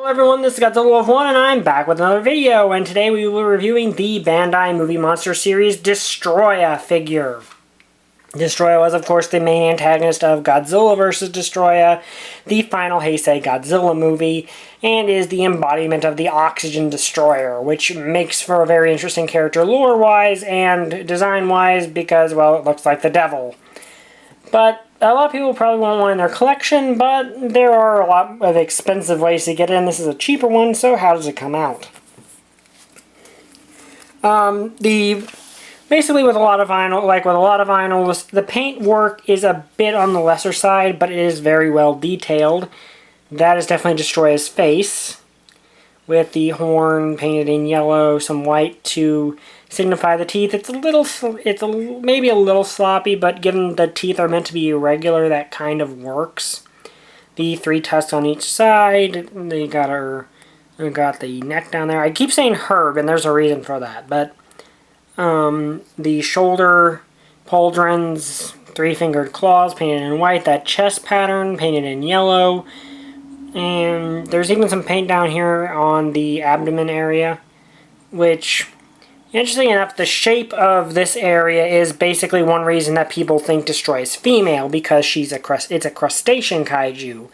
Hello everyone, this is Godzilla of 1 and I'm back with another video, and today we will be reviewing the Bandai Movie Monster Series Destoroyah figure. Destoroyah was of course the main antagonist of Godzilla vs. Destoroyah, the final Heisei Godzilla movie, and is the embodiment of the Oxygen Destroyer, which makes for a very interesting character lore-wise and design-wise because, well, it looks like the devil. But a lot of people probably want one in their collection, but there are a lot of expensive ways to get in. This is a cheaper one, so how does it come out? Basically with a lot of vinyl, vinyls, the paint work is a bit on the lesser side, but it is very well detailed. That is definitely Destoroyah's face, with the horn painted in yellow, some white to signify the teeth. It's maybe a little sloppy, but given the teeth are meant to be irregular, that kind of works. The 3 tusks on each side. They got the neck down there. I keep saying herb, and there's a reason for that. But the shoulder pauldrons, 3-fingered claws painted in white. That chest pattern painted in yellow. And there's even some paint down here on the abdomen area, which, interesting enough, the shape of this area is basically one reason that people think Destoroyah is female, because it's a crustacean kaiju,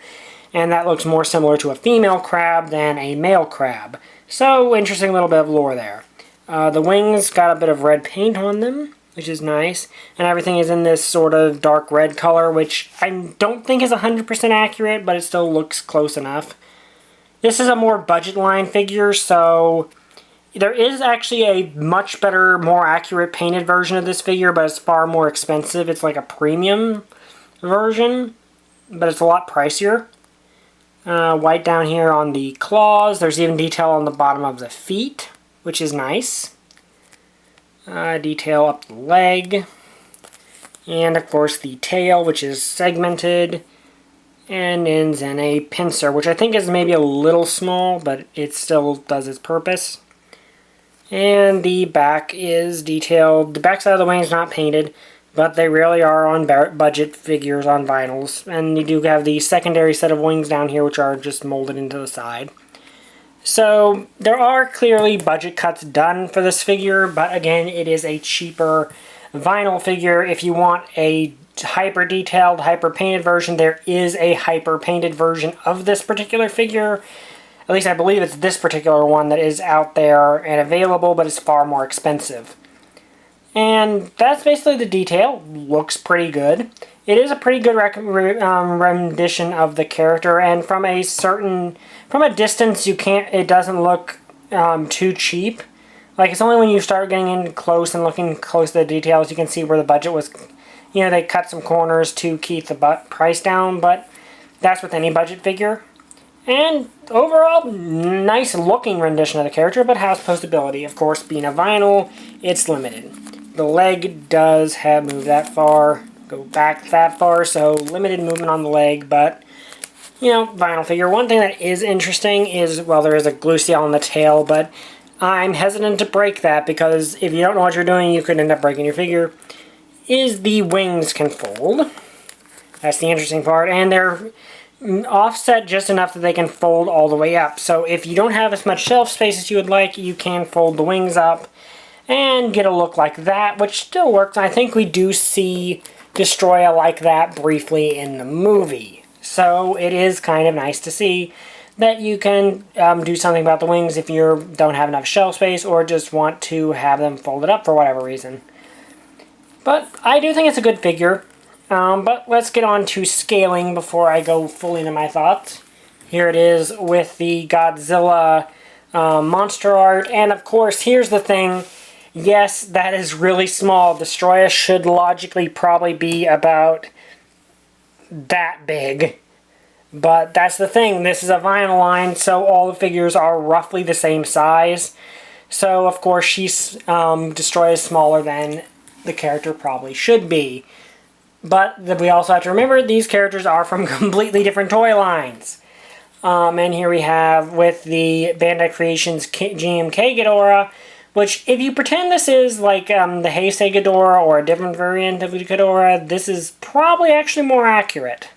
and that looks more similar to a female crab than a male crab. So, interesting little bit of lore there. The wings got a bit of red paint on them, which is nice, and everything is in this sort of dark red color, which I don't think is 100% accurate, but it still looks close enough. This is a more budget line figure, so there is actually a much better, more accurate painted version of this figure, but it's far more expensive. It's like a premium version, but it's a lot pricier. White down here on the claws. There's even detail on the bottom of the feet, which is nice. Detail up the leg. And of course the tail, which is segmented and ends in a pincer, which I think is maybe a little small, but it still does its purpose. And the back is detailed. The back side of the wing is not painted, but they really are on budget figures on vinyls. And you do have the secondary set of wings down here, which are just molded into the side. So there are clearly budget cuts done for this figure, but again, it is a cheaper vinyl figure. If you want a hyper detailed, hyper painted version, there is a hyper painted version of this particular figure. At least I believe it's this particular one that is out there and available, but it's far more expensive. And that's basically the detail. Looks pretty good. It is a pretty good rendition of the character, and from a distance, it doesn't look too cheap. Like, it's only when you start getting in close and looking close to the details, you can see where the budget was. You know, they cut some corners to keep the price down, but that's with any budget figure. And overall, nice looking rendition of the character, but has postability. Of course, being a vinyl, it's limited. The leg does move that far, go back that far, so limited movement on the leg, but, you know, vinyl figure. One thing that is interesting is, well, there is a glue seal on the tail, but I'm hesitant to break that because if you don't know what you're doing, you could end up breaking your figure, is the wings can fold. That's the interesting part, and they're offset just enough that they can fold all the way up. So if you don't have as much shelf space as you would like, you can fold the wings up and get a look like that, which still works. I think we do see Destoroyah like that briefly in the movie. So it is kind of nice to see that you can do something about the wings if you don't have enough shelf space or just want to have them folded up for whatever reason. But I do think it's a good figure. But let's get on to scaling before I go fully into my thoughts. Here it is with the Godzilla monster art. And of course, here's the thing. Yes, that is really small. Destoroyah should logically probably be about that big. But that's the thing. This is a vinyl line, so all the figures are roughly the same size. So, of course, Destoroyah is smaller than the character probably should be. But we also have to remember these characters are from completely different toy lines. And here we have with the Bandai Creations GMK Ghidorah, which if you pretend this is like the Heisei Ghidorah or a different variant of Ghidorah, this is probably actually more accurate.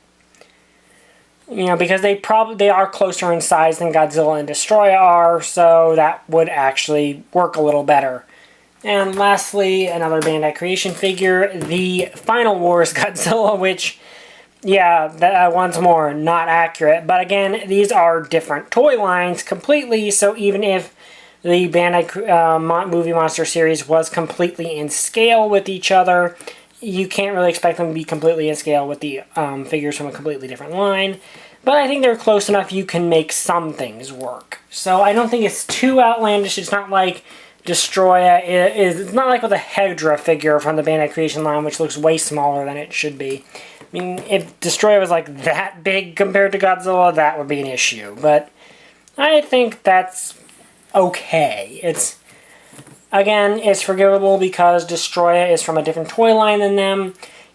You know, because they are closer in size than Godzilla and Destoroyah are, so that would actually work a little better. And lastly, another Bandai Creation figure, the Final Wars Godzilla, which, yeah, once more, not accurate. But again, these are different toy lines completely, so even if the Bandai Movie Monster series was completely in scale with each other, you can't really expect them to be completely in scale with the figures from a completely different line. But I think they're close enough you can make some things work. So I don't think it's too outlandish. It's not like Destoroyah is. It's not like with a Hedra figure from the Bandai Creation line, which looks way smaller than it should be. I mean, if Destoroyah was like that big compared to Godzilla, that would be an issue. But I think that's okay. Again, it's forgivable because Destoroyah is from a different toy line than them,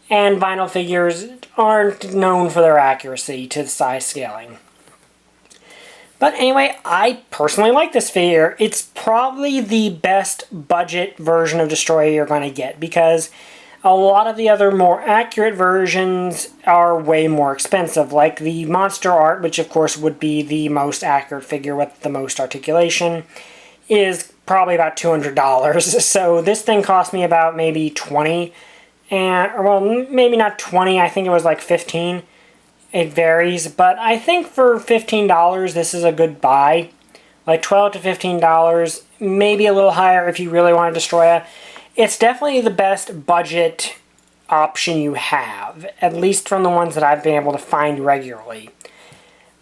and vinyl figures aren't known for their accuracy to size scaling. But anyway, I personally like this figure. It's probably the best budget version of Destoroyah you're going to get, because a lot of the other more accurate versions are way more expensive, like the Monster Art, which of course would be the most accurate figure with the most articulation, is probably about $200. So this thing cost me about maybe $20, well, maybe not 20, I think it was like 15. It varies, but I think for $15 this is a good buy. Like $12 to $15, maybe a little higher if you really want to Destoroyah. It's definitely the best budget option you have, at least from the ones that I've been able to find regularly.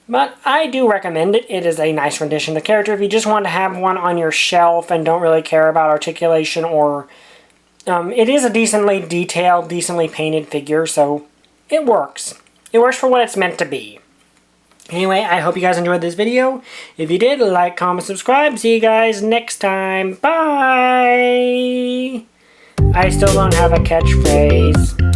But I do recommend it. It is a nice rendition of the character. If you just want to have one on your shelf and don't really care about articulation, or it is a decently detailed, decently painted figure, so it works. It works for what it's meant to be. Anyway, I hope you guys enjoyed this video. If you did, like, comment, subscribe. See you guys next time. Bye! I still don't have a catchphrase.